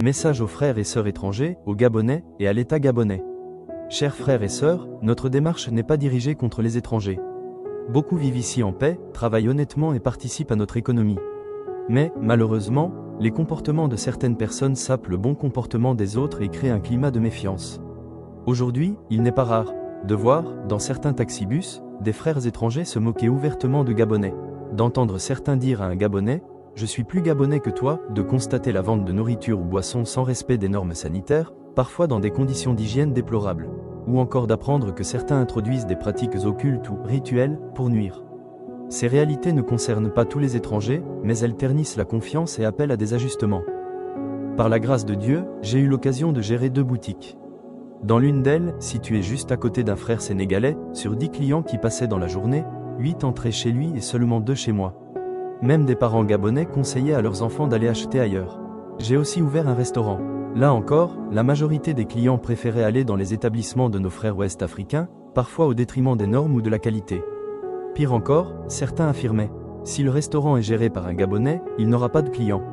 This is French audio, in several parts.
Message aux frères et sœurs étrangers, aux Gabonais et à l'État gabonais. Chers frères et sœurs, notre démarche n'est pas dirigée contre les étrangers. Beaucoup vivent ici en paix, travaillent honnêtement et participent à notre économie. Mais, malheureusement, les comportements de certaines personnes sapent le bon comportement des autres et créent un climat de méfiance. Aujourd'hui, il n'est pas rare de voir, dans certains taxibus, des frères étrangers se moquer ouvertement de Gabonais, d'entendre certains dire à un Gabonais « Je suis plus Gabonais que toi », de constater la vente de nourriture ou boissons sans respect des normes sanitaires, parfois dans des conditions d'hygiène déplorables, ou encore d'apprendre que certains introduisent des pratiques occultes ou rituelles pour nuire. Ces réalités ne concernent pas tous les étrangers, mais elles ternissent la confiance et appellent à des ajustements. Par la grâce de Dieu, j'ai eu l'occasion de gérer 2 boutiques. Dans l'une d'elles, située juste à côté d'un frère sénégalais, sur 10 clients qui passaient dans la journée, 8 entraient chez lui et seulement 2 chez moi. Même des parents gabonais conseillaient à leurs enfants d'aller acheter ailleurs. J'ai aussi ouvert un restaurant. Là encore, la majorité des clients préféraient aller dans les établissements de nos frères ouest-africains, parfois au détriment des normes ou de la qualité. Pire encore, certains affirmaient « Si le restaurant est géré par un Gabonais, il n'aura pas de clients.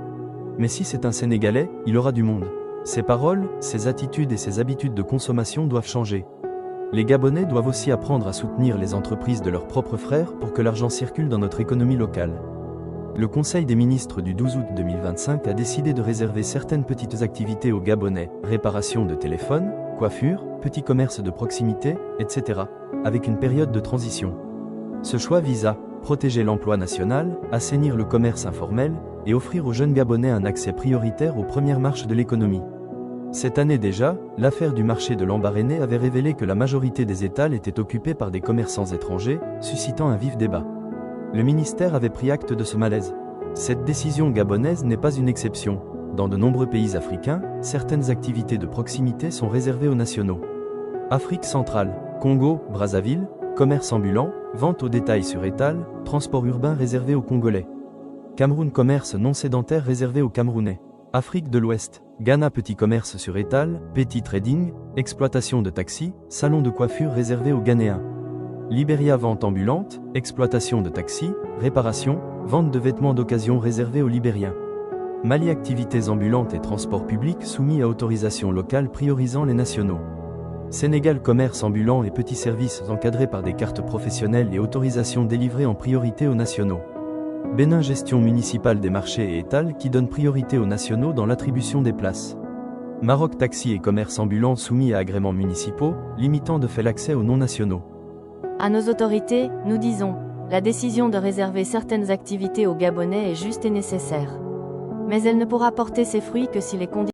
Mais si c'est un Sénégalais, il aura du monde ». Ces paroles, ces attitudes et ces habitudes de consommation doivent changer. Les Gabonais doivent aussi apprendre à soutenir les entreprises de leurs propres frères pour que l'argent circule dans notre économie locale. Le Conseil des ministres du 12 août 2025 a décidé de réserver certaines petites activités aux Gabonais, réparation de téléphones, coiffure, petits commerces de proximité, etc., avec une période de transition. Ce choix vise à protéger l'emploi national, assainir le commerce informel et offrir aux jeunes Gabonais un accès prioritaire aux premières marches de l'économie. Cette année déjà, l'affaire du marché de Lambaréné avait révélé que la majorité des étals étaient occupés par des commerçants étrangers, suscitant un vif débat. Le ministère avait pris acte de ce malaise. Cette décision gabonaise n'est pas une exception. Dans de nombreux pays africains, certaines activités de proximité sont réservées aux nationaux. Afrique centrale, Congo, Brazzaville, commerce ambulant, vente au détail sur étal, transport urbain réservé aux Congolais. Cameroun, commerce non sédentaire réservé aux Camerounais. Afrique de l'Ouest, Ghana, petit commerce sur étal, petit trading, exploitation de taxis, salon de coiffure réservé aux Ghanéens. Libéria, vente ambulante, exploitation de taxis, réparation, vente de vêtements d'occasion réservés aux Libériens. Mali, activités ambulantes et transports publics soumis à autorisation locale priorisant les nationaux. Sénégal, commerce ambulant et petits services encadrés par des cartes professionnelles et autorisations délivrées en priorité aux nationaux. Bénin, gestion municipale des marchés et étals qui donne priorité aux nationaux dans l'attribution des places. Maroc, taxi et commerce ambulant soumis à agréments municipaux, limitant de fait l'accès aux non-nationaux. À nos autorités, nous disons, la décision de réserver certaines activités aux Gabonais est juste et nécessaire. Mais elle ne pourra porter ses fruits que si les conditions